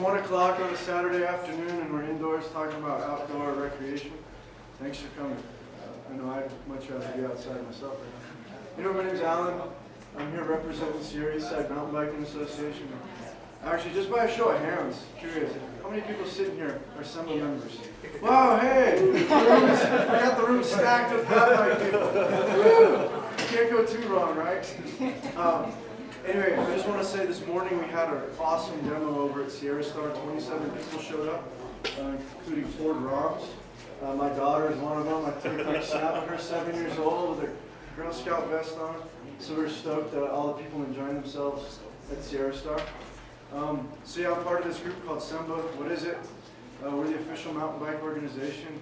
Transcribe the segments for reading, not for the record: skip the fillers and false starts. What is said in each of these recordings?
1 o'clock on a Saturday afternoon and we're indoors talking about outdoor recreation. Thanks for coming. I know I'd much rather be outside myself right now. You know, my name's Alan. I'm here representing the Eastside Mountain Biking Association. Actually, just by a show of hands, curious, how many people sitting here are SEMBA members? Wow, hey! I got the room stacked with fat bike people. Woo! Can't go too wrong, right? Anyway, I just want to say this morning we had an awesome demo over at Sierra Star. 27 people showed up, including Ford Roms. My daughter is one of them. I took a quick snap of her, 7 years old, with a Girl Scout vest on. So we're stoked that all the people enjoying themselves at Sierra Star. So yeah, I'm part of this group called SEMBA. What is it? We're the official mountain bike organization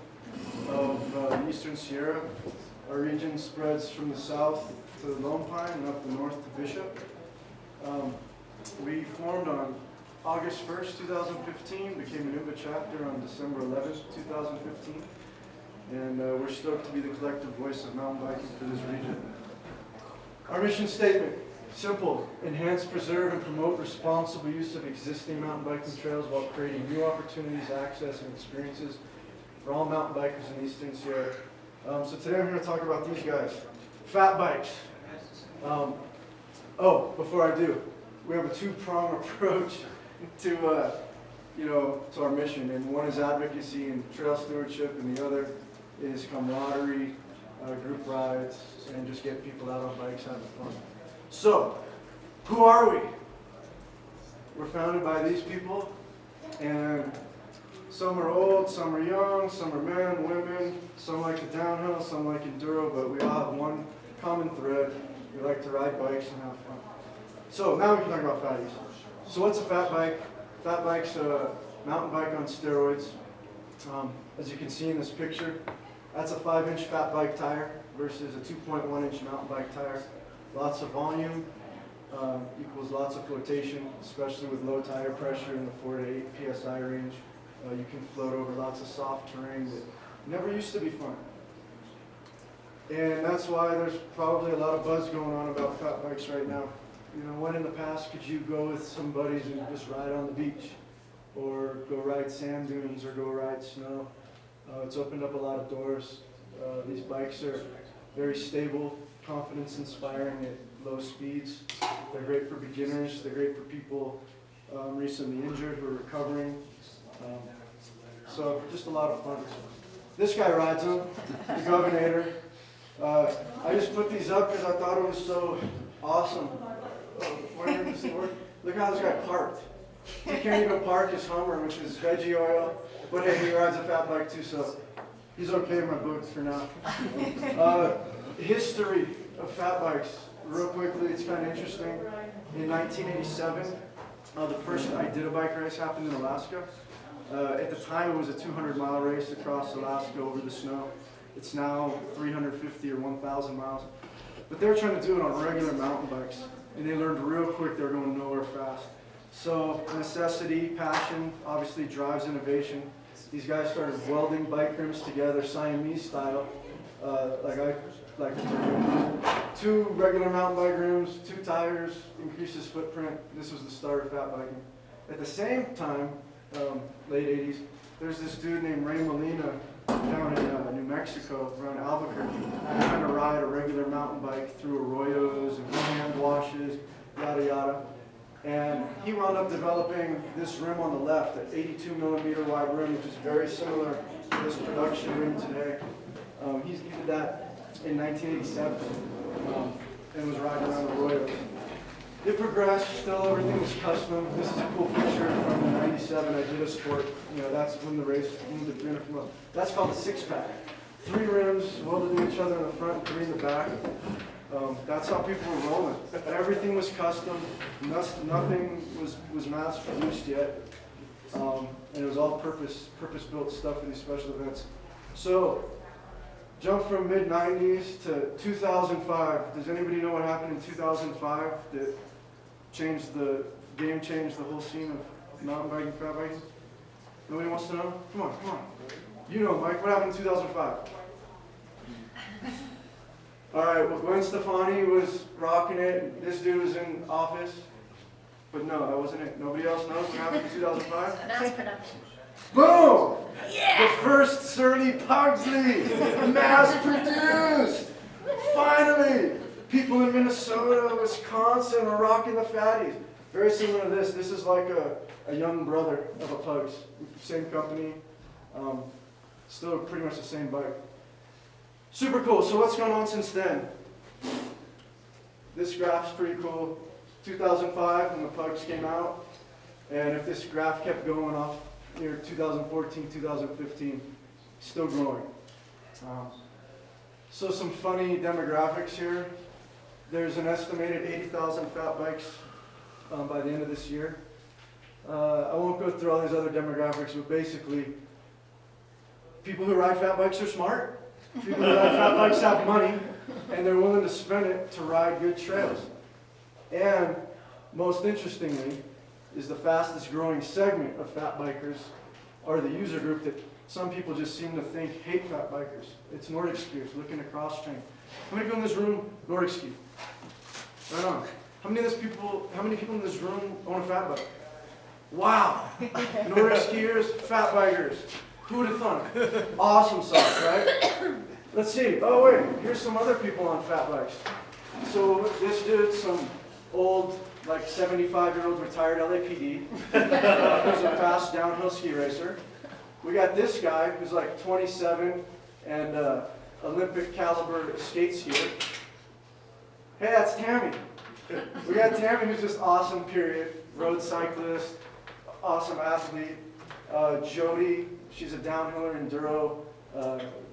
of Eastern Sierra. Our region spreads from the south to Lone Pine and up the north to Bishop. We formed on August 1st, 2015, became an SEMBA chapter on December 11th, 2015, and we're stoked to be the collective voice of mountain biking for this region. Our mission statement, simple: enhance, preserve, and promote responsible use of existing mountain biking trails while creating new opportunities, access, and experiences for all mountain bikers in Eastern Sierra. So today I'm here to talk about these guys, fat bikes. Oh, before I do, we have a two-pronged approach to our mission, and one is advocacy and trail stewardship, and the other is camaraderie, group rides, and just getting people out on bikes having fun. So, who are we? We're founded by these people, and some are old, some are young, some are men, women, some like the downhill, some like enduro, but we all have one common thread. We like to ride bikes and have fun. So now we can talk about fatties. So what's a fat bike? Fat bike's a mountain bike on steroids. As you can see in this picture, that's a 5-inch fat bike tire versus a 2.1-inch mountain bike tire. Lots of volume equals lots of flotation, especially with low tire pressure in the 4 to 8 psi range. You can float over lots of soft terrain that never used to be fun. And that's why there's probably a lot of buzz going on about fat bikes right now. You know, when in the past could you go with some buddies and just ride on the beach, or go ride sand dunes, or go ride snow? It's opened up a lot of doors. These bikes are very stable, confidence-inspiring at low speeds. They're great for beginners. They're great for people recently injured who are recovering. So just a lot of fun. This guy rides them, the Governor. I just put these up because I thought it was so awesome. Look how this guy parked. He can't even park his Hummer, which is veggie oil. But hey, he rides a fat bike too, so he's okay in my book for now. History of fat bikes, real quickly, it's kind of interesting. In 1987, the first I did a bike race happened in Alaska. At the time, it was a 200-mile race across Alaska over the snow. It's now 350 or 1,000 miles. But they were trying to do it on regular mountain bikes, and they learned real quick they were going nowhere fast. So necessity, passion, obviously drives innovation. These guys started welding bike rims together, Siamese style, like I like to do. 2 regular mountain bike rims, 2 tires, increases footprint. This was the start of fat biking. At the same time, late 80s, there's this dude named Ray Molina down in New Mexico, around Albuquerque, trying to ride a regular mountain bike through arroyos and hand washes, yada yada. And he wound up developing this rim on the left, an 82-millimeter wide rim, which is very similar to this production rim today. He did that in 1987 and was riding around arroyos. It progressed, still everything was custom. This is a cool picture from 97. I did a sport. You know, that's when the race moved the from up. That's called a 6-pack. 3 rims welded to each other in the front, 3 in the back. That's how people were rolling. Everything was custom. Nothing was mass produced yet. And it was all purpose-built stuff for these special events. So, jump from mid-90s to 2005. Does anybody know what happened in 2005 that changed the whole scene of mountain biking, fat biking? Nobody wants to know? Come on. You know, Mike, what happened in 2005? All right, well, Gwen Stefani was rocking it. This dude was in office. But no, that wasn't it. Nobody else knows what happened in 2005? Mass production. Boom! Yeah! The first Surly Pugsley, mass produced! Finally! People in Minnesota, Wisconsin are rocking the fatties. Very similar to this. This is like a young brother of a Pugs. Same company. Still pretty much the same bike. Super cool. So what's going on since then? This graph's pretty cool. 2005 when the Pugs came out. And if this graph kept going off near 2014, 2015, still growing. So some funny demographics here. There's an estimated 80,000 fat bikes by the end of this year. I won't go through all these other demographics, but basically, people who ride fat bikes are smart. People who ride fat bikes have money, and they're willing to spend it to ride good trails. And most interestingly, is the fastest growing segment of fat bikers are the user group that some people just seem to think hate fat bikers. It's Nordic skiers looking to cross-train. How many people in this room Nordic ski? Right on. How many people in this room own a fat bike? Wow. Nordic skiers, fat bikers. Who would have thought? Awesome sauce, right? Let's see. Oh wait, here's some other people on fat bikes. So this dude's some old, like 75-year-old retired LAPD. Who's a fast downhill ski racer. We got this guy who's like 27 and Olympic caliber skate skier. Hey, that's Tammy. We got Tammy, who's just awesome, period. Road cyclist, awesome athlete. Jody, she's a downhiller, enduro,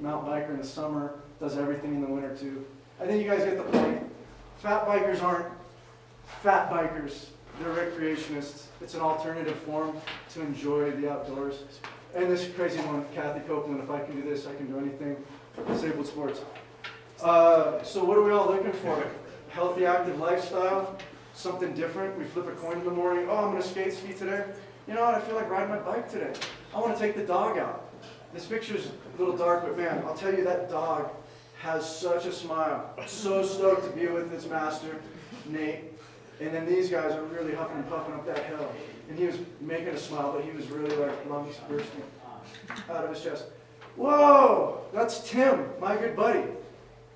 mountain biker in the summer, does everything in the winter too. I think you guys get the point. Fat bikers aren't fat bikers, they're recreationists. It's an alternative form to enjoy the outdoors. And this crazy one, Kathy Copeland, if I can do this, I can do anything. Disabled sports. So what are we all looking for? Healthy, active lifestyle, something different. We flip a coin in the morning. Oh, I'm going to skate ski today. You know what? I feel like riding my bike today. I want to take the dog out. This picture's a little dark, but man, I'll tell you, that dog has such a smile. So stoked to be with his master, Nate. And then these guys are really huffing and puffing up that hill. And he was making a smile, but he was really like lungs bursting out of his chest. Whoa, that's Tim, my good buddy.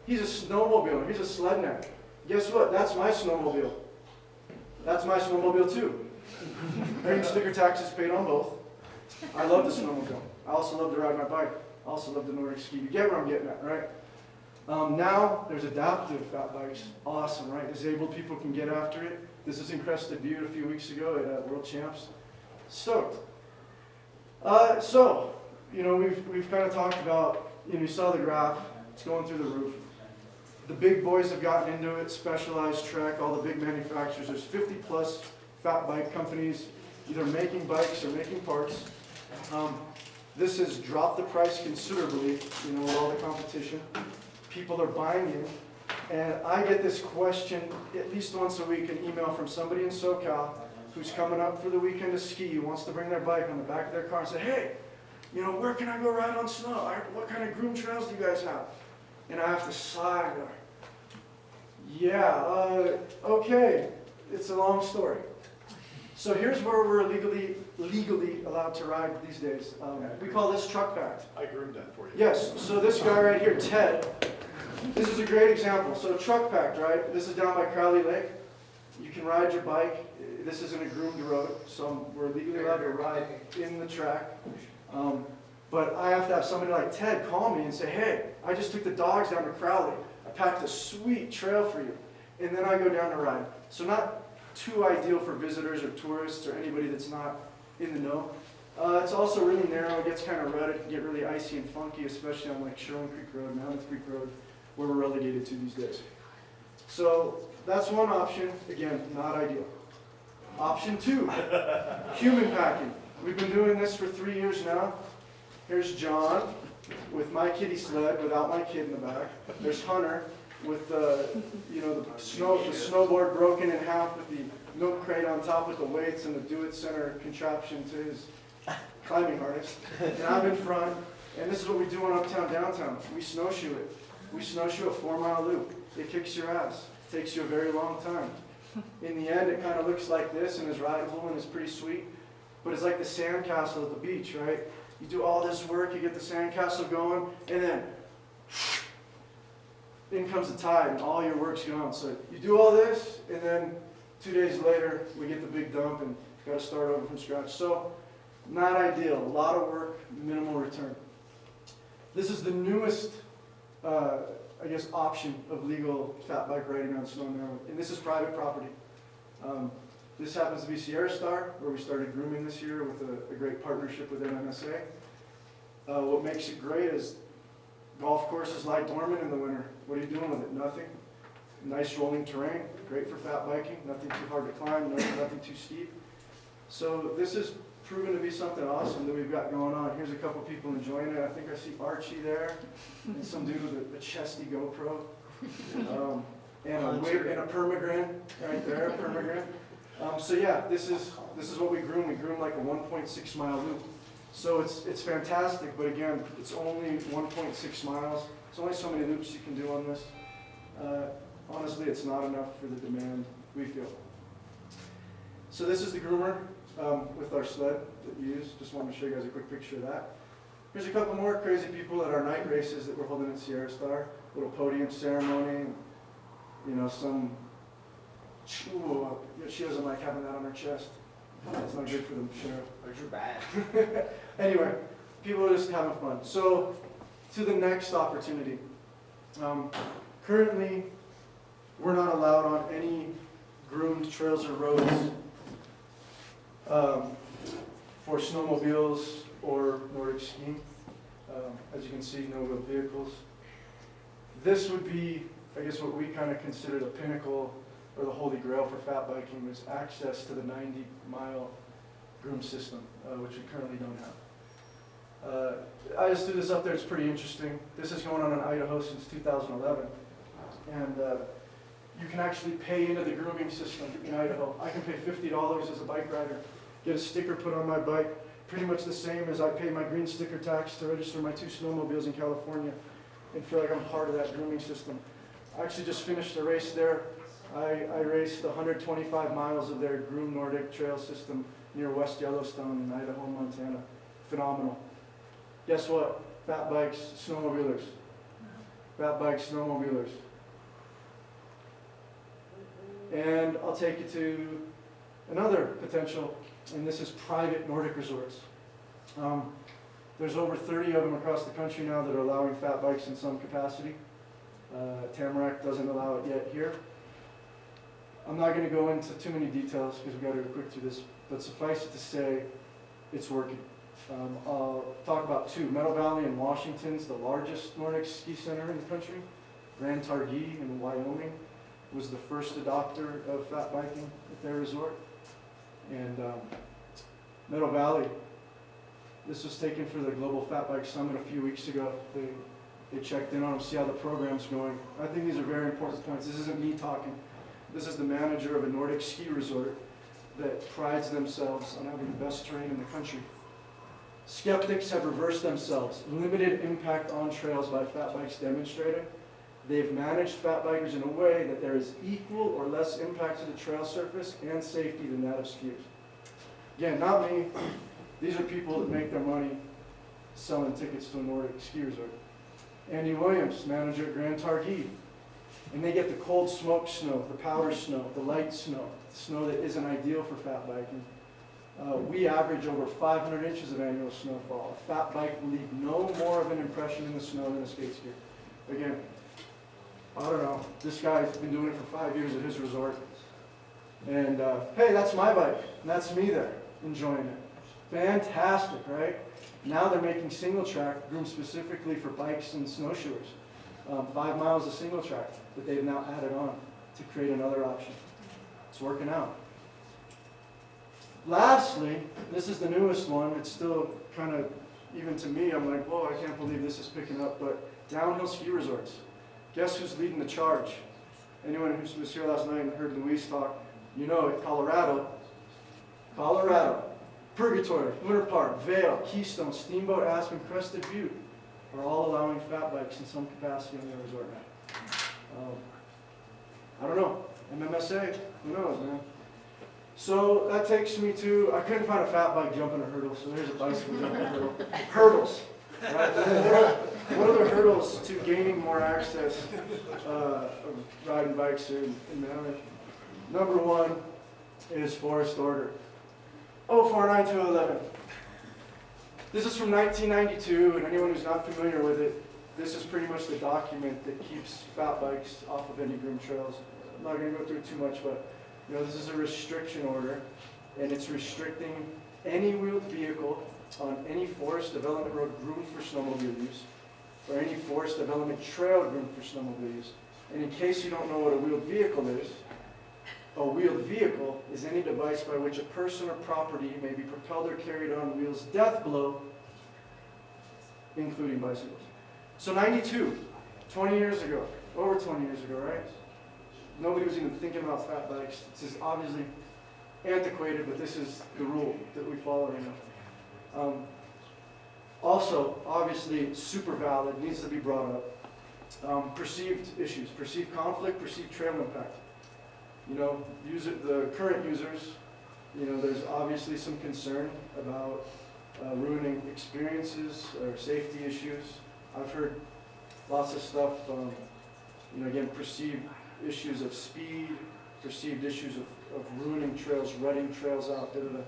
He's a snowmobiler, he's a sledneck. Guess what? That's my snowmobile. That's my snowmobile too. Paying sticker taxes paid on both. I love the snowmobile. I also love to ride my bike. I also love the Nordic ski. You get where I'm getting at, right? Now, there's adaptive fat bikes. Awesome, right? Disabled people can get after it. This was in Crested Butte a few weeks ago at World Champs. Stoked. So, you know, we've kind of talked about, you saw the graph. It's going through the roof. The big boys have gotten into it, Specialized, Trek, all the big manufacturers. There's 50 plus fat bike companies either making bikes or making parts. This has dropped the price considerably, with all the competition. People are buying in. And I get this question at least once a week, an email from somebody in SoCal who's coming up for the weekend to ski, who wants to bring their bike on the back of their car and say, hey, where can I go ride on snow? What kind of groomed trails do you guys have? And I have to sigh. Yeah, okay, it's a long story. So here's where we're legally allowed to ride these days. We call this truck packed. I groomed that for you. Yes, so this guy right here, Ted, this is a great example. So truck packed, right? This is down by Crowley Lake. You can ride your bike. This isn't a groomed road, so we're legally allowed to ride in the track. But I have to have somebody like Ted call me and say, hey, I just took the dogs down to Crowley. I packed a sweet trail for you. And then I go down to ride. So not too ideal for visitors or tourists or anybody that's not in the know. It's also really narrow. It gets kind of rutted. It can get really icy and funky, especially on like Sherwin Creek Road, Mammoth Creek Road, where we're relegated to these days. So that's one option. Again, not ideal. Option 2, human packing. We've been doing this for 3 years now. Here's John with my kiddie sled without my kid in the back. There's Hunter with the snowboard broken in half with the milk crate on top with the weights and the do-it-center contraption to his climbing harness. And I'm in front, and this is what we do on Uptown Downtown. We snowshoe it. We snowshoe a 4-mile loop. It kicks your ass. It takes you a very long time. In the end, it kind of looks like this and is rideable and is pretty sweet. But it's like the sandcastle at the beach, right? You do all this work, you get the sandcastle going, and then in comes the tide and all your work's gone. So you do all this, and then 2 days later, we get the big dump and got to start over from scratch. So not ideal. A lot of work, minimal return. This is the newest, I guess, option of legal fat bike riding on snow in Maryland, and this is private property. This happens to be Sierra Star, where we started grooming this year with a great partnership with MMSA. What makes it great is golf courses lie dormant in the winter. What are you doing with it? Nothing. Nice rolling terrain, great for fat biking, nothing too hard to climb, nothing too steep. So this has proven to be something awesome that we've got going on. Here's a couple people enjoying it. I think I see Archie there, and some dude with a chesty GoPro, and a permagran right there, permagran. So yeah, this is what we groom. We groom like a 1.6 mile loop. So it's fantastic, but again, it's only 1.6 miles. There's only so many loops you can do on this. Honestly, it's not enough for the demand, we feel. So this is the groomer with our sled that we use. Just wanted to show you guys a quick picture of that. Here's a couple more crazy people at our night races that we're holding at Sierra Star. Little podium ceremony, you know, some, ooh, she doesn't like having that on her chest. It's not good for the sheriff. Those are bad. Anyway, people are just having fun. So, to the next opportunity. Currently, we're not allowed on any groomed trails or roads for snowmobiles or Nordic skiing. As you can see, no wheeled vehicles. This would be, I guess, what we kind of consider the pinnacle or the holy grail for fat biking, is access to the 90-mile groom system, which we currently don't have. I just threw this up there. It's pretty interesting. This is going on in Idaho since 2011. And you can actually pay into the grooming system in Idaho. I can pay $50 as a bike rider, get a sticker put on my bike, pretty much the same as I pay my green sticker tax to register my 2 snowmobiles in California, and feel like I'm part of that grooming system. I actually just finished a race there. I raced 125 miles of their groomed Nordic trail system near West Yellowstone in Idaho, Montana. Phenomenal. Guess what? Fat bikes, snowmobilers. Fat bikes, snowmobilers. And I'll take you to another potential, and this is private Nordic resorts. There's over 30 of them across the country now that are allowing fat bikes in some capacity. Tamarack doesn't allow it yet here. I'm not going to go into too many details because we've got to go quick through this, but suffice it to say, it's working. I'll talk about 2. Meadow Valley in Washington's the largest Nordic ski center in the country. Grand Targhee in Wyoming was the first adopter of fat biking at their resort. And Meadow Valley, this was taken for the Global Fat Bike Summit a few weeks ago. They checked in on them, see how the program's going. I think these are very important points. This isn't me talking. This is the manager of a Nordic ski resort that prides themselves on having the best terrain in the country. Skeptics have reversed themselves. Limited impact on trails by fat bikes demonstrated. They've managed fat bikers in a way that there is equal or less impact to the trail surface and safety than that of skiers. Again, not me. These are people that make their money selling tickets to a Nordic ski resort. Andy Williams, manager at Grand Targhee. And they get the cold smoke snow, the powder snow, the light snow, the snow that isn't ideal for fat biking. We average over 500 inches of annual snowfall. A fat bike will leave no more of an impression in the snow than a skate skier. Again, I don't know, this guy's been doing it for 5 years at his resort. And hey, that's my bike, and that's me there, enjoying it. Fantastic, right? Now they're making single track, groomed specifically for bikes and snowshoers. 5 miles of single track that they've now added on to create another option. It's working out. Lastly, this is the newest one. It's still kind of, even to me, I'm like, whoa, I can't believe this is picking up, but downhill ski resorts. Guess who's leading the charge? Anyone who was here last night and heard Luis talk, you know it, Colorado, Purgatory, Winter Park, Vail, Keystone, Steamboat, Aspen, Crested Butte are all allowing fat bikes in some capacity on their resort now. I don't know. MMSA, who knows, man? So that takes me to, I couldn't find a fat bike jumping a hurdle, so there's a bicycle jumping a hurdle. Hurdles, right? What are the hurdles to gaining more access of riding bikes here in Mammoth? Number one is Forest Order. 049211. This is from 1992, and anyone who's not familiar with it, this is pretty much the document that keeps fat bikes off of any groomed trails. I'm not going to go through it too much, but this is a restriction order, and it's restricting any wheeled vehicle on any forest development road groomed for snowmobile use, or any forest development trail groomed for snowmobile use. And in case you don't know what a wheeled vehicle is, a wheeled vehicle is any device by which a person or property may be propelled or carried on wheels death below, including bicycles. So 92, 20 years ago, over 20 years ago, right? Nobody was even thinking about fat bikes. This is obviously antiquated, but this is the rule that we follow right now. Also, obviously, super valid, needs to be brought up. Perceived issues, perceived conflict, perceived trail impact. The current users, there's obviously some concern about ruining experiences or safety issues. I've heard lots of stuff, again, perceived issues of speed, perceived issues of ruining trails, rutting trails out, da-da-da.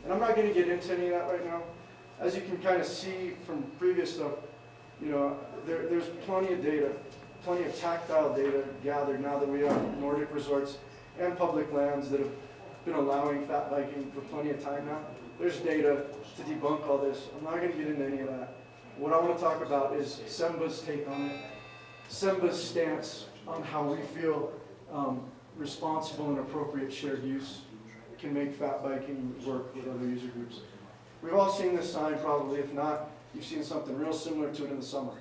And I'm not going to get into any of that right now. As you can kind of see from previous stuff, there's plenty of data, plenty of tactile data gathered now that we have Nordic resorts and public lands that have been allowing fat biking for plenty of time now. There's data to debunk all this. I'm not going to get into any of that. What I want to talk about is SEMBA's take on it, SEMBA's stance on how we feel responsible and appropriate shared use can make fat biking work with other user groups. We've all seen this sign probably. If not, you've seen something real similar to it in the summer.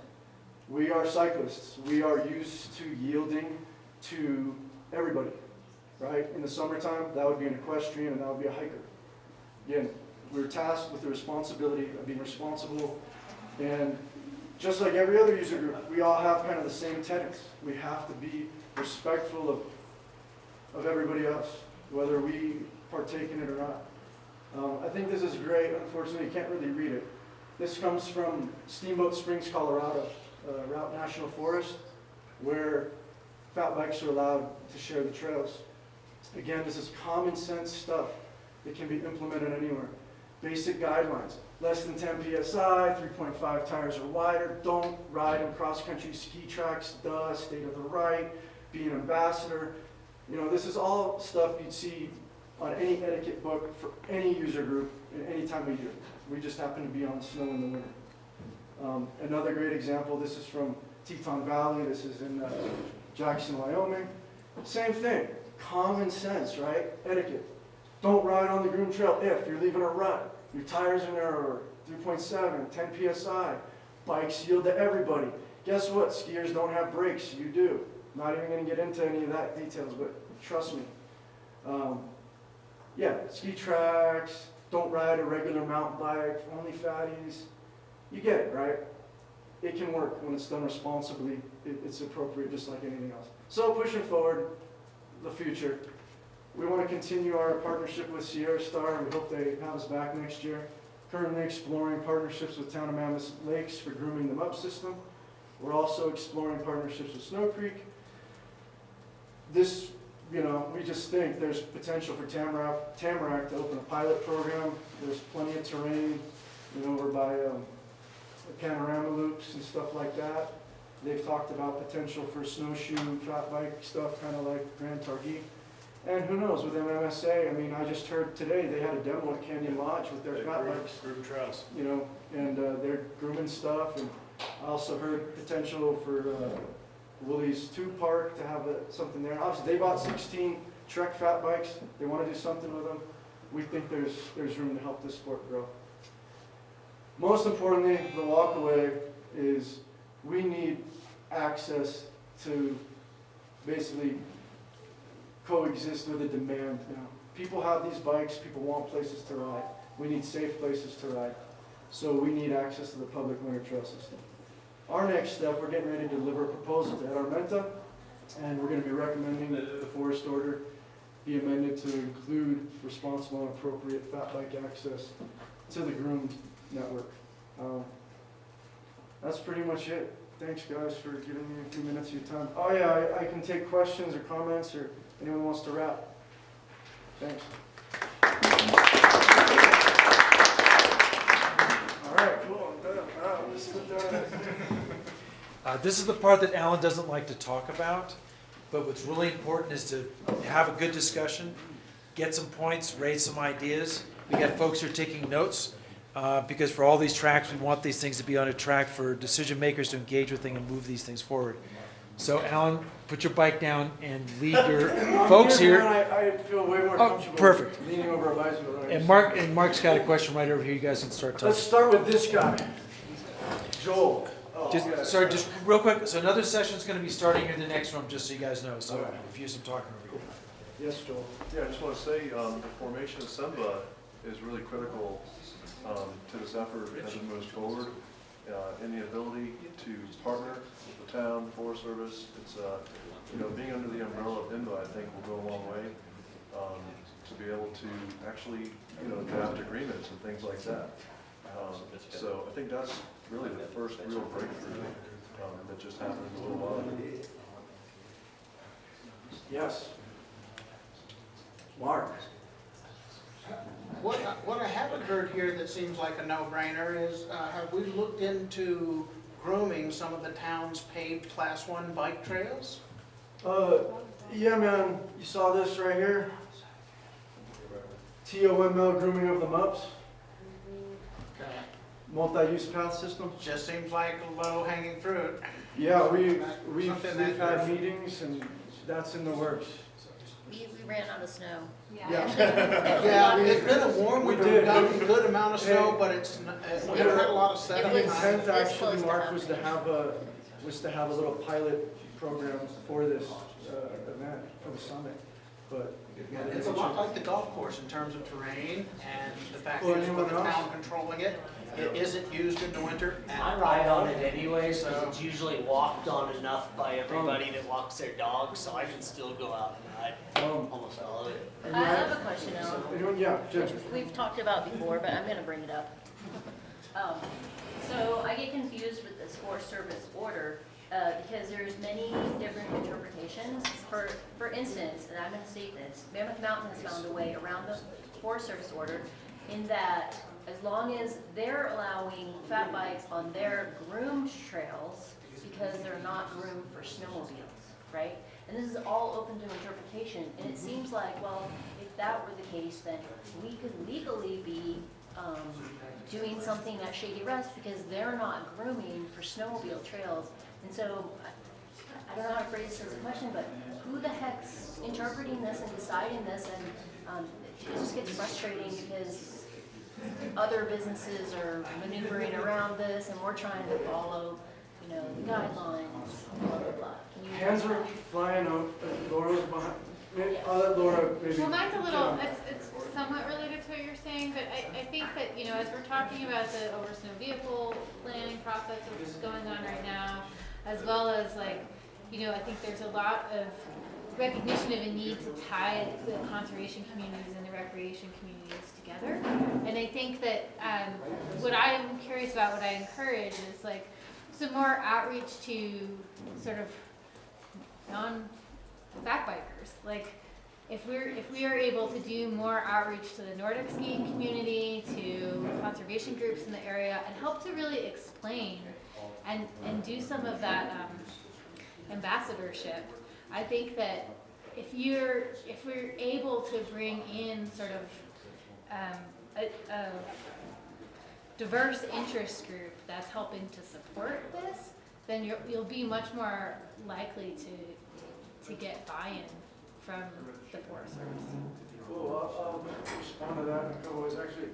We are cyclists. We are used to yielding to everybody, right? In the summertime, that would be an equestrian and that would be a hiker. Again, we're tasked with the responsibility of being responsible, and just like every other user group, we all have kind of the same tenets. We have to be respectful of everybody else, whether we partake in it or not. I think this is great. Unfortunately, you can't really read it. This comes from Steamboat Springs, Colorado, Route National Forest, where fat bikes are allowed to share the trails. Again, this is common sense stuff that can be implemented anywhere. Basic guidelines: less than 10 psi, 3.5 tires or wider, don't ride on cross-country ski tracks, state of the right, be an ambassador. This is all stuff you'd see on any etiquette book for any user group in any time of year. We just happen to be on snow in the winter. Another great example, this is from Teton Valley, this is in Jackson, Wyoming. Same thing, common sense, right? Etiquette. Don't ride on the groomed trail if you're leaving a rut. Your tires in there are 3.7, 10 psi. Bikes yield to everybody. Guess what? Skiers don't have brakes. You do. Not even going to get into any of that details, but trust me. Ski tracks, don't ride a regular mountain bike, only fatties. You get it, right? It can work when it's done responsibly. It's appropriate just like anything else. So pushing forward, the future. We want to continue our partnership with Sierra Star, and we hope they have us back next year. Currently exploring partnerships with Town of Mammoth Lakes for grooming them up system. We're also exploring partnerships with Snow Creek. This, we just think there's potential for Tamarack to open a pilot program. There's plenty of terrain, over by the panorama loops and stuff like that. They've talked about potential for snowshoe, fat bike stuff, kind of like Grand Targhee. And who knows, with MMSA, I just heard today they had a demo at Canyon Lodge with their fat bikes. Groom trails. And they're grooming stuff. And I also heard potential for Willie's 2 Park to have something there. Obviously, they bought 16 Trek fat bikes. They want to do something with them. We think there's room to help this sport grow. Most importantly, the walkaway is we need access to basically coexist with a demand now. People have these bikes, people want places to ride. We need safe places to ride. So we need access to the public winter trail system. Our next step, we're getting ready to deliver a proposal to Ed Armenta And we're going to be recommending that the forest order be amended to include responsible and appropriate fat bike access to the groomed network. That's pretty much it. Thanks, guys, for giving me a few minutes of your time. Oh yeah, I can take questions or comments, or anyone wants to wrap. Thanks. All right, cool. I'm done. This is done. This is the part that Alan doesn't like to talk about, but what's really important is to have a good discussion, get some points, raise some ideas. We got folks who are taking notes, because for all these tracks, we want these things to be on a track for decision makers to engage with things and move these things forward. So Alan, put your bike down and lead your folks here. I feel way more comfortable perfect. leaning over a bicycle. And Mark's got a question right over here. You guys can start talking. Let's start with this guy, Joel. Oh, Just real quick. So another session is going to be starting in the next room, just so you guys know. So Okay. if you have some talking over here. Yes, Joel. Yeah, I just want to say the formation of SEMBA is really critical to this effort as it moves forward. In the ability to partner with the town, Forest Service, it's being under the umbrella of IMBA, I think will go a long way to be able to actually draft agreements and things like that. So I think that's really the first real breakthrough that just happened in a little while. Yes. Mark. What I haven't heard here that seems like a no-brainer is, have we looked into grooming some of the town's paved Class 1 bike trails? Yeah, man. You saw this right here. TOML grooming of the MUPs. Multi-use path system. Just seems like low-hanging fruit. Yeah, we've Something had that- meetings, and that's in the works. We ran out of snow. Yeah. Yeah, it's been a warm We winter, did. we've gotten a good amount of snow, but we haven't had a lot of The settling. was- intent, it's actually, close to Mark, was to happening. have a little pilot program for this event for the summit, but. It's a lot like the golf course in terms of terrain and the fact Well, that it's with the anyone else? town controlling it. It isn't used in the winter. and I ride on it anyways, because it's usually walked on enough by everybody that walks their dogs, so I can still go out and ride almost all of it. I have a question, Alan. Anyone, yeah, Jen. We've talked about before, but I'm gonna bring it up. So I get confused with this Forest Service order, because there's many different interpretations. For instance, and I'm gonna state this, Mammoth Mountain has found a way around the Forest Service order in that as long as they're allowing fat bikes on their groomed trails, because they're not groomed for snowmobiles, right? And this is all open to interpretation, and it seems like, well, if that were the case, then we could legally be doing something at Shady Rest because they're not grooming for snowmobile trails. And so, I don't know how to phrase this as a question, but who the heck's interpreting this and deciding this? And it just gets frustrating because other businesses are maneuvering around this, and we're trying to follow, the guidelines, blah, blah, blah. Can you Hands are flying out, Laura's behind. I'll let Laura maybe. Well, mine's a little, it's somewhat related to what you're saying, but I think that, as we're talking about the over snow vehicle planning process, which is going on right now, as well as I think there's a lot of recognition of a need to tie the conservation communities and the recreation communities together. And I think that what I'm curious about, what I encourage is some more outreach to sort of non-fat bikers. If we are able to do more outreach to the Nordic skiing community, to conservation groups in the area, and help to really explain and do some of that ambassadorship, I think that if we're able to bring in sort of a diverse interest group that's helping to support this, then you'll be much more likely to get buy-in from the Forest Service. Cool, I'll respond to that in a couple ways. Actually,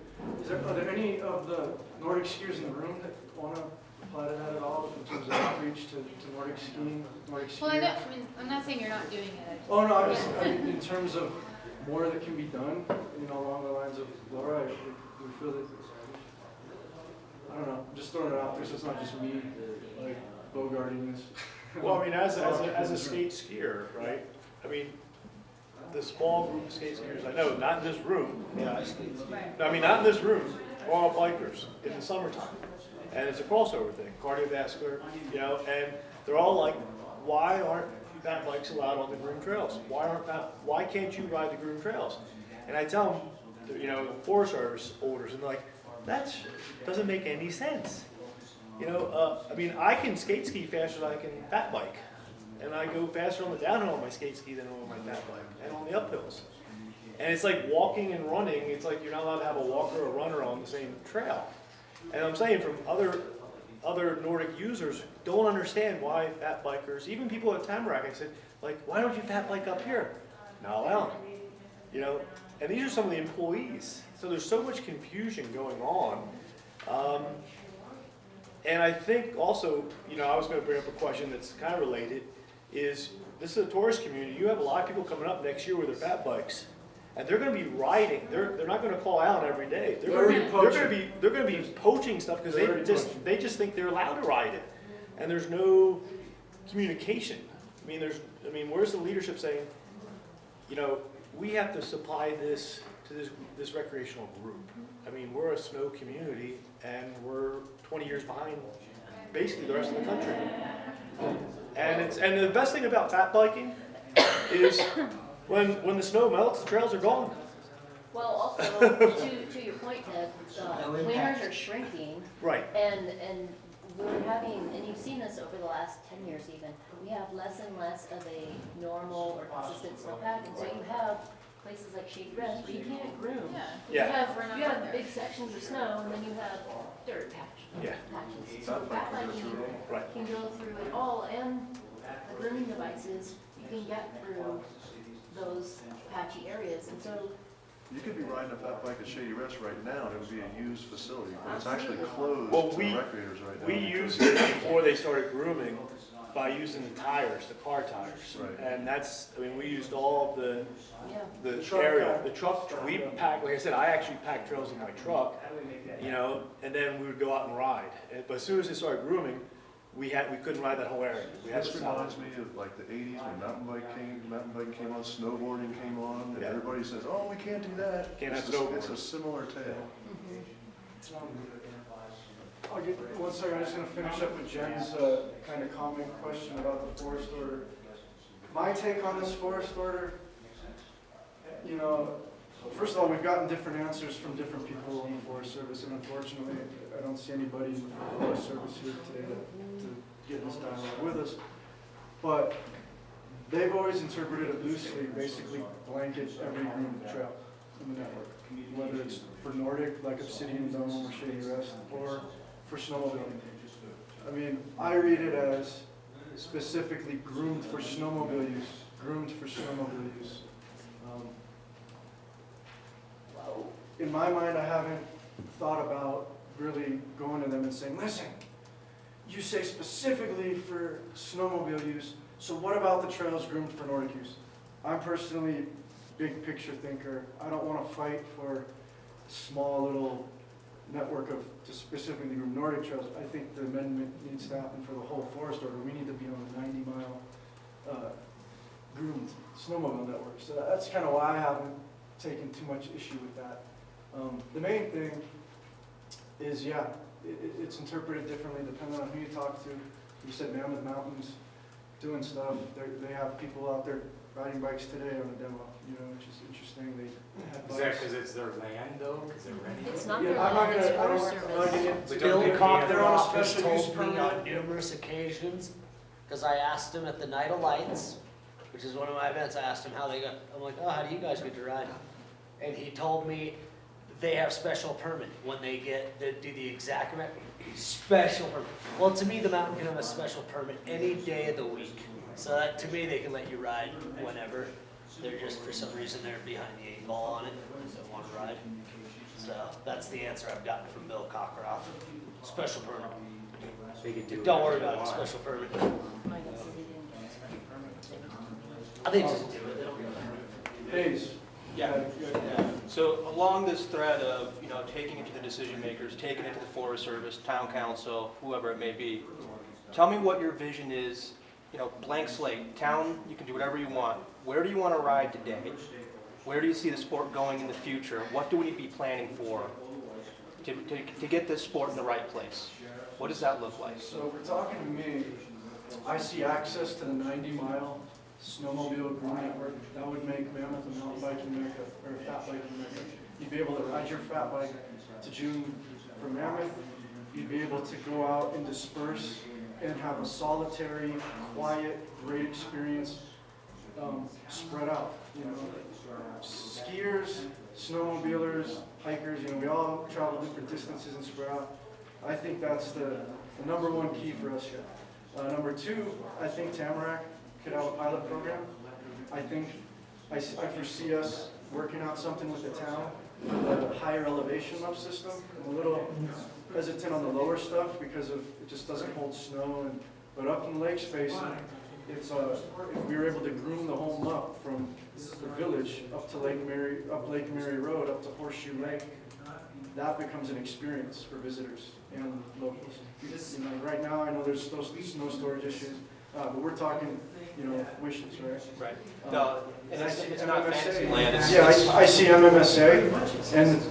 are there any of the Nordic skiers in the room that want to apply to that at all in terms of outreach to Nordic skiing, Nordic skiers? Well, I'm not saying you're not doing it. Oh, no, I mean, in terms of more that can be done, along the lines of Laura, we feel that, I don't know, just throwing it out there so it's not just me, bogarting this. Well, I mean, as a skate skier, right? I mean, the small group of skate skiers I know, not in this room. Yeah, I skate. I mean, not in this room, are all bikers in the summertime. And it's a crossover thing, cardiovascular, you know, and they're all like, why aren't fat bikes allowed on the groomed trails? Why can't you ride the groomed trails? And I tell them, you know, Forest Service orders, and they're like, that doesn't make any sense. You know, I mean, I can skate ski faster than I can fat bike. And I go faster on the downhill on my skate ski than on my fat bike, and on the uphills. And it's like walking and running, it's like you're not allowed to have a walker or a runner on the same trail. And I'm saying from other Nordic users don't understand why fat bikers, even people at Tamarack, I said, like, why don't you fat bike up here? Not allowed. You know, and these are some of the employees. So there's so much confusion going on. And I think also, you know, I was going to bring up a question that's kind of related, is this is a tourist community. You have a lot of people coming up next year with their fat bikes. And they're going to be riding. They're not going to call out every day. They're going to be poaching stuff because they just think they're allowed to ride it, and there's no communication. I mean, where's the leadership saying, you know, we have to supply this to this recreational group? I mean, we're a snow community, and we're 20 years behind basically the rest of the country. And the best thing about fat biking is. When the snow melts, the trails are gone. Well, also, to your point, Ted, winters are shrinking. Right. And we're having, and you've seen this over the last 10 years even, we have less and less of a normal or consistent snowpack. And so you have places like Shady Rest where you can't groom. Yeah. You have big sections of snow, and then you have dirt patches. So fat biking can go through it all, and the grooming devices, you can get through those patchy areas. And so You could be riding a fat bike at Shady Rest right now, and it would be a used facility, but it's actually closed to recreators right now. We used it before they started grooming by using the tires, the car tires. Right. And that's, I mean, we used all of the Truck area, pack. the truck, we packed, like I said, I actually packed trails in my truck, you know, and then we would go out and ride. But as soon as they started grooming, we couldn't ride that whole area. We had This to stop. reminds me of like the 80s when mountain biking came on, snowboarding came on, and Yeah. everybody says, oh, we can't do that. Can't have It's snowboard. It's a similar tale. I'll get, one second, I'm just gonna finish up with Jen's kind of comment question about the forest order. My take on this forest order, you know, first of all, we've gotten different answers from different people in the Forest Service, and unfortunately, I don't see anybody in the Forest Service here today to get this dialogue with us. But they've always interpreted it loosely, basically blanket every groomed trail in the network, whether it's for Nordic, like Obsidian Dome or Shady Rest, or for snowmobiling. I mean, I read it as specifically groomed for snowmobile use, groomed for snowmobile use. In my mind, I haven't thought about really going to them and saying, listen, you say specifically for snowmobile use, so what about the trails groomed for Nordic use? I'm personally a big picture thinker. I don't want to fight for a small little network of just specifically groomed Nordic trails. I think the amendment needs to happen for the whole forest order. We need to be on the 90-mile groomed snowmobile network. So that's kind of why I haven't taken too much issue with that. The main thing is, yeah, it's interpreted differently depending on who you talk to. You said Mammoth Mountain's doing stuff. They have people out there riding bikes today on a demo, you know, which is interesting. They have Is that bikes. because it's their land though? Because they're renting it? it's not Yeah, their I'm not land, it's gonna, I Forest don't, I'm Service. not getting into. Bill They're Cochran on a office special use told me permit. on numerous occasions, because I asked him at the Night of Lights, which is one of my events, I asked him how they got, I'm like, oh, how do you guys get to ride? And he told me they have special permit when they do the exact special permit. Well, to me, the mountain can have a special permit any day of the week. So that, to me, they can let you ride whenever. They're just, for some reason, they're behind the 8 ball on it, so they want to ride. So that's the answer I've gotten from Bill Cockroft. Special permit. They could do Don't worry whatever about it, they want. special permit. My guess is they didn't get a special permit. I think just do it. They don't really have to. Hayes. Yeah. Yeah. So along this thread of, you know, taking it to the decision makers, taking it to the Forest Service, town council, whoever it may be, tell me what your vision is blank slate, town, you can do whatever you want. Where do you want to ride today? Where do you see the sport going in the future? What do we need to be planning for to get this sport in the right place? What does that look like? So if we're talking to me, I see access to the 90-mile snowmobile groom network. That would make Mammoth a mountain biking mecca, or a fat biking mecca. You'd be able to ride your fat bike to June from Mammoth. You'd be able to go out and disperse and have a solitary, quiet, great experience spread out. Skiers, snowmobilers, hikers, we all travel different distances and spread out. I think that's the number one key for us here. Number two, I think Tamarack could have a pilot program. I foresee us working out something with the town, a higher elevation up system. I'm a little hesitant on the lower stuff because it just doesn't hold snow. But up in the lake space, if we were able to groom the home up from the village up to Lake Mary Road, up to Horseshoe Lake, that becomes an experience for visitors and locals. Right now, I know there's still snow storage issues, but we're talking, wishes, right? Right. No, and it's not fantasy land. I see MMSA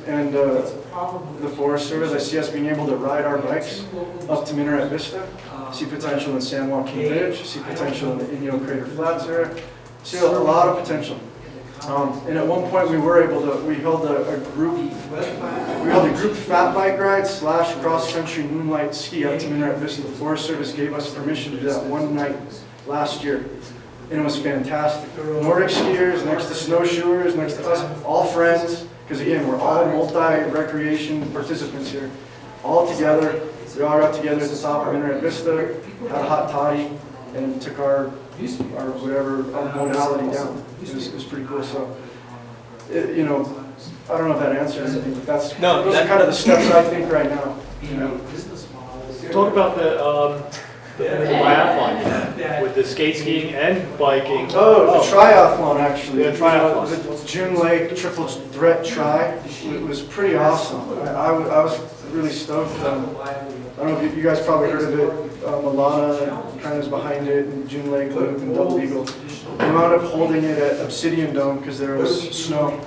and the Forest Service. I see us being able to ride our bikes up to Minaret Vista. See potential in San Joaquin Village. See potential in the Inyo Crater Flats area. See a lot of potential. And at one point we held a group fat bike ride / cross country moonlight ski up to Minaret Vista. The Forest Service gave us permission to do that one night last year. And it was fantastic. Nordic skiers next to snowshoers, next to us, all friends, because again, we're all multi-recreation participants here. All together, we all got together at the top of Minaret Vista, had a hot toddy, and took our modality down. It was pretty cool. So, I don't know if that answers anything, but those are kind of the steps I think right now. Talk about the triathlon with the skate skiing and biking. Oh, the triathlon actually. Yeah, triathlon. The June Lake Triple Threat Tri. It was pretty awesome. I was really stoked. I don't know if you guys probably heard of it. Alana kind of is behind it, and June Lake Loop and Double Eagle. We wound up holding it at Obsidian Dome because there was snow.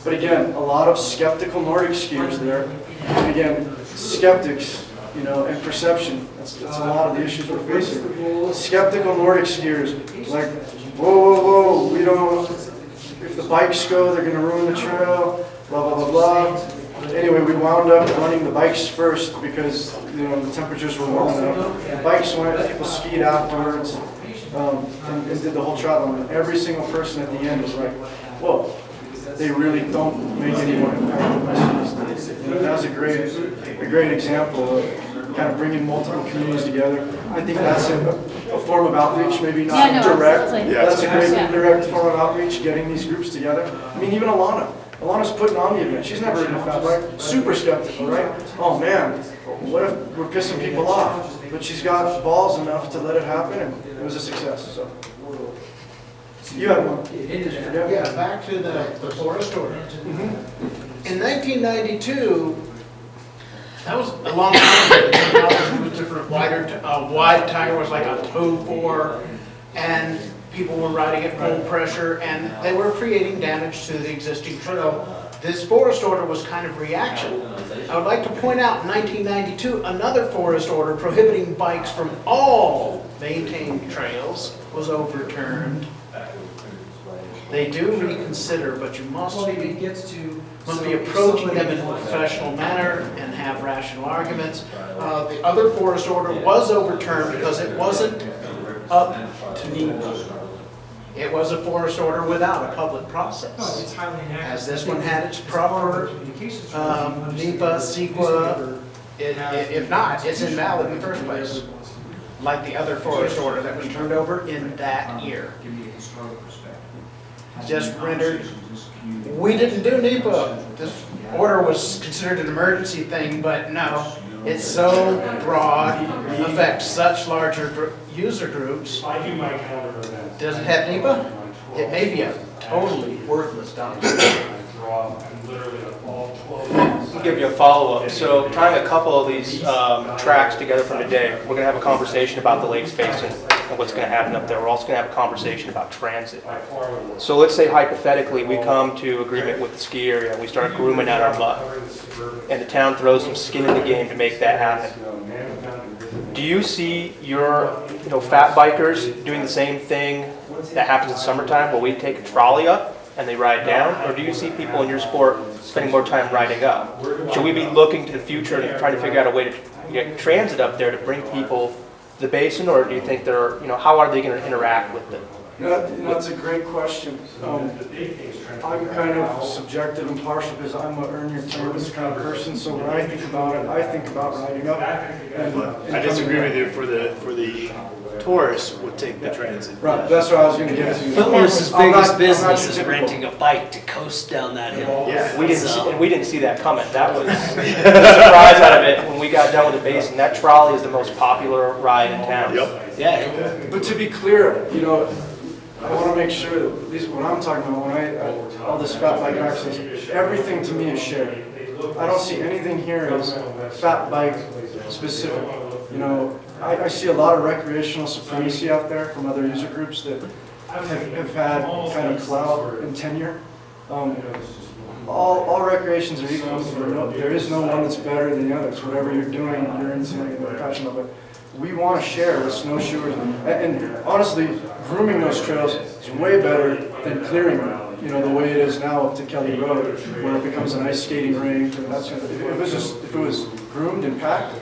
But again, a lot of skeptical Nordic skiers there. And again, skeptics, and perception. That's a lot of the issues we're facing. Skeptical Nordic skiers, like, whoa, we don't, if the bikes go, they're going to ruin the trail, blah, blah, blah, blah. Anyway, we wound up running the bikes first because, the temperatures were warm enough. The bikes went, people skied afterwards, and did the whole travel. And every single person at the end was like, whoa, they really don't make any more impact than my cities. That was a great example of kind of bringing multiple communities together. I think that's a form of outreach, maybe not direct. Absolutely. That's a great indirect form of outreach, getting these groups together. I mean, even Alana's putting on the event. She's never ridden a fat bike. Super skeptical, right? Oh man, what if we're pissing people off? But she's got balls enough to let it happen, and it was a success. So you had one. Did you forget? Yeah, back to the forest order. In 1992, that was a long time ago. The technology was different. Wide tire was like a toe 4, and people were riding at full pressure, and they were creating damage to the existing trail. This forest order was kind of reaction. I would like to point out in 1992, another forest order prohibiting bikes from all maintained trails was overturned. They do reconsider, but you must be approaching them in a professional manner and have rational arguments. The other forest order was overturned because it wasn't up to NEPA. It was a forest order without a public process. As this one had its proper NEPA, CEQA, if not, it's invalid in the first place. Like the other forest order that was turned over in that year. Just rendered, we didn't do NEPA. This order was considered an emergency thing, but no, it's so broad, affects such larger user groups. Does it have NEPA? It may be a totally worthless document. I'll give you a follow-up. So tying a couple of these tracks together from today, we're going to have a conversation about the Lakes Basin. and what's gonna happen up there. We're also gonna have a conversation about transit. So let's say hypothetically, we come to agreement with the ski area, and we start grooming out our muck, and the town throws some skin in the game to make that happen. Do you see your, fat bikers doing the same thing that happens in summertime, where we take a trolley up and they ride down? Or do you see people in your sport spending more time riding up? Should we be looking to the future and trying to figure out a way to get transit up there to bring people to the basin? Or do you think how are they going to interact with them? That's a great question. I'm kind of subjective and partial because I'm a earn your service kind of person. So when I think about it, I think about riding up. And I disagree with you. For the tourists, would take the transit. Right, that's what I was going to get to. Footloos's I'm biggest not business is typical. renting a bike to coast down that hill. Yeah. We didn't, So- and we didn't see that coming. That was the surprise out of it when we got done with the basin. That trolley is the most popular ride in town. Yep. Yeah, But to be clear, I want to make sure that at least what I'm talking about, when all this fat bike access, everything to me is shared. I don't see anything here as fat bike specific. I see a lot of recreational supremacy out there from other user groups that have had kind of clout and tenure. All recreations are equal. There is no one that's better than the other. It's whatever you're doing, you're into, you're passionate about. We want to share with snowshoers, and honestly, grooming those trails is way better than clearing them. The way it is now up to Kelly Road, where it becomes an ice skating rink, and that's if it was groomed and packed,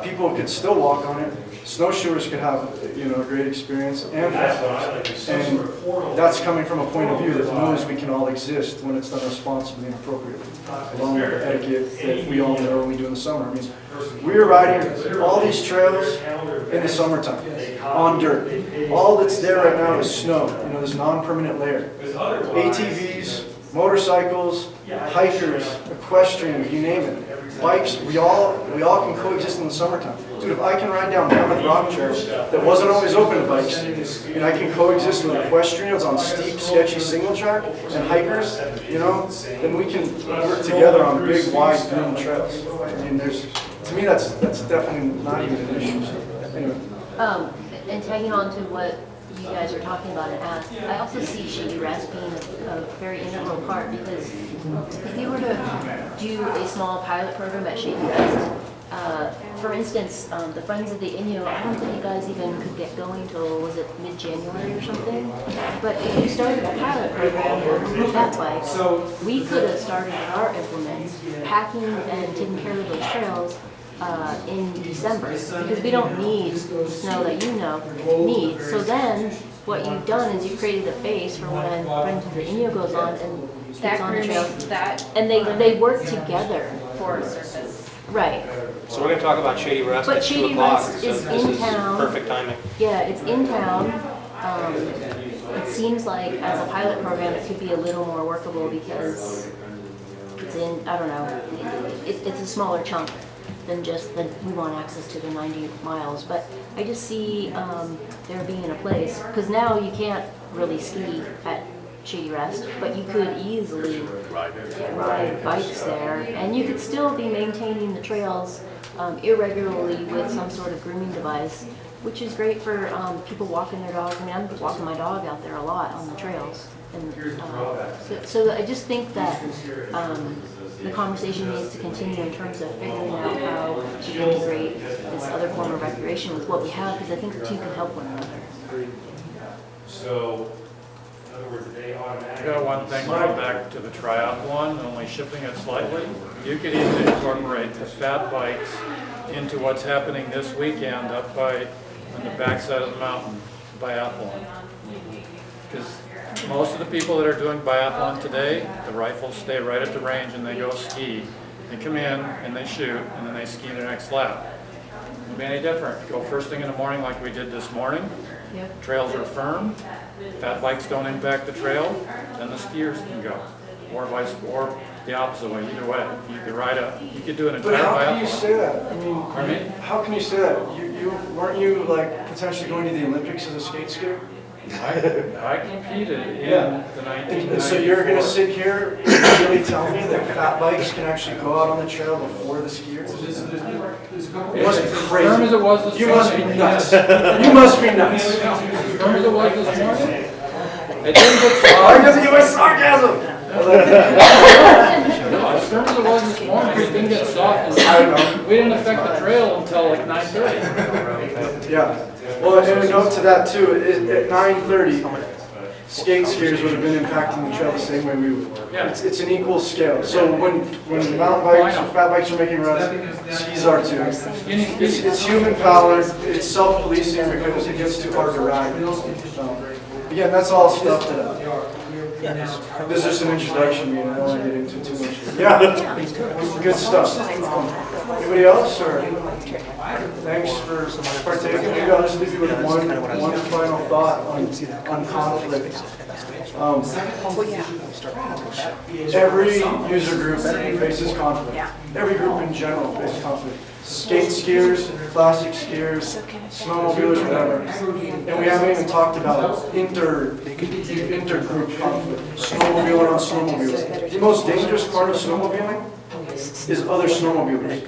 people could still walk on it. Snowshoers could have a great experience, and that's coming from a point of view that knows we can all exist when it's done responsibly and appropriately, along with the etiquette that we all know we do in the summer. I mean, we're riding all these trails in the summertime on dirt. All that's there right now is snow, this non-permanent layer. ATVs, motorcycles, hikers, equestrians, you name it. Bikes, we all can coexist in the summertime. Dude, if I can ride down Mammoth Rock Trail that wasn't always open to bikes, and I can coexist with equestrians on steep, sketchy single track and hikers, then we can work together on big, wide, groomed trails. I mean, to me, that's definitely not even an issue. So, anyway. And tagging on to what you guys are talking about and asked, I also see Shady Rest being a very integral part, because if you were to do a small pilot program at Shady Rest, for instance, the Friends of the Inyo, I don't think you guys even could get going till, was it mid-January or something? But if you started a pilot program with fat bikes, we could have started our implements, packing and taking care of those trails in December, because we don't need snow that need. So then, what you've done is you've created a base for when Friends of the Inyo goes on and gets on the trails. And they work together. Forest Service. Right. So we're going to talk about Shady Rest But at 2 Shady o'clock. Rest is This in is town. perfect timing. Yeah, it's in town. It seems like as a pilot program, it could be a little more workable because it's in, I don't know, it's a smaller chunk than just that we want access to the 90 miles. But I just see there being a place, because now you can't really ski at Shady Rest, but you could easily ride bikes there, and you could still be maintaining the trails irregularly with some sort of grooming device, which is great for people walking their dogs. I mean, I'm walking my dog out there a lot on the trails, and so I just think that the conversation needs to continue in terms of figuring out how to integrate this other form of recreation with what we have, because I think the two can help one another. So, in other words, they automatically. I got one thing going back to the triathlon, only shifting it slightly. You could even incorporate the fat bikes into what's happening this weekend up on the backside of the mountain, biathlon. Because most of the people that are doing biathlon today, the rifles stay right at the range and they go ski. They come in and they shoot and then they ski their next lap. It won't be any different. Go first thing in the morning like we did this morning. Yep. Trails are firm, fat bikes don't impact the trail, then the skiers can go. Or the opposite way, either way. You could do an entire But biathlon. how can you say that? I mean, Pardon me? how can you say that? Weren't you like potentially going to the Olympics as a skate skier? I competed in Yeah. the 1990s. And so you're gonna sit here and really tell me that fat bikes can actually go out on the trail before the skiers? You must be crazy. Firm as it was this You must be morning. nuts. You must be nuts. Firm as it was this morning. It didn't get Why soft. doesn't you with sarcasm? No, as firm as it was this morning, it didn't get soft. I don't know. We didn't affect the trail until like 9:30. Yeah. Well, and a note to that too, at 9:30, skate skiers would have been impacting the trail the same way we would. Yeah. It's an equal scale. So when mountain bikes or fat bikes are making runs, skis are too. It's human powered, it's self-policing because it gets too hard to ride. Again, that's all stuff that, this is just an introduction, I don't want to get into too much. Yeah, good stuff. Anybody else, or? Thanks for partaking. Maybe I'll just leave you with one final thought on conflict. Every user group faces conflict. Every group in general faces conflict. Skate skiers, classic skiers, snowmobilers, whatever. And we haven't even talked about intergroup conflict. Snowmobiler on snowmobiler. The most dangerous part of snowmobiling is other snowmobilers,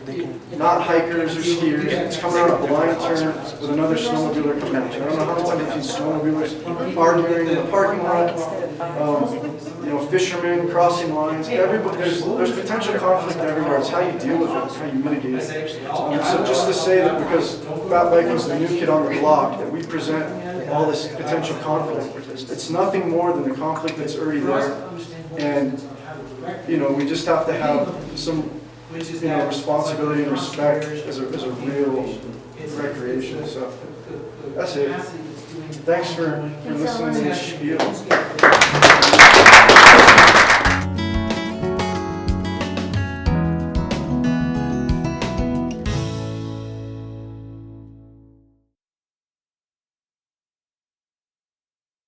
not hikers or skiers. It's coming out a blind turn with another snowmobiler coming at you. I don't know how many times I've seen snowmobilers arguing in the parking lot, fishermen crossing lines. Everybody, there's potential conflict everywhere. It's how you deal with it. It's how you mitigate it. So just to say that because fat biking is the new kid on the block, that we present all this potential conflict, it's nothing more than the conflict that's already there. And we just have to have some, responsibility and respect as a real recreation. So that's it. Thanks for listening to this spiel.